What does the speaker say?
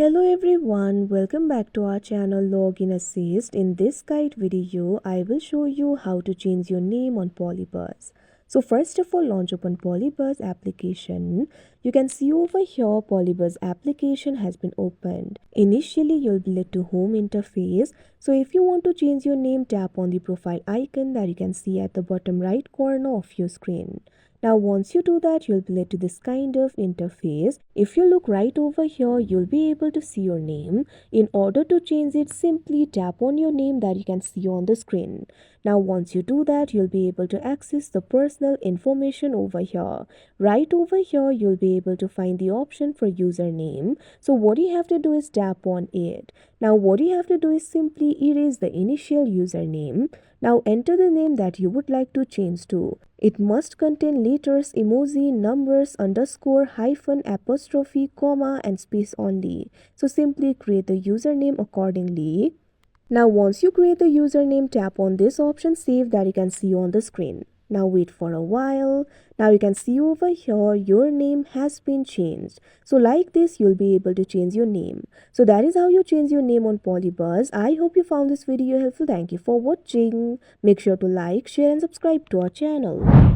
Hello everyone, welcome back to our channel Login Assist. In this guide video, I will show you how to change your name on PolyBuzz. So first of all, launch open PolyBuzz application. You can see over here PolyBuzz application has been opened. Initially, you'll be led to home interface. So if you want to change your name, tap on the profile icon that you can see at the bottom right corner of your screen. Now once you do that, you'll be led to this kind of interface. If you look right over here, you'll be able to see your name. In order to change it, simply tap on your name that you can see on the screen. Now once you do that, you'll be able to access the personal information over here. Right over here, you'll be able to find the option for username. So what you have to do is tap on it. Now what you have to do is simply erase the initial username. Now enter the name that you would like to change to. It must contain letters, emoji, numbers, underscore, hyphen, apostrophe, comma and space only. So simply create the username accordingly. Now once you create the username, tap on this option save that you can see on the screen. Now wait for a while. Now you can see over here your name has been changed. So like this you'll be able to change your name. So that is how you change your name on PolyBuzz. I hope you found this video helpful. Thank you for watching. Make sure to like, share and subscribe to our channel.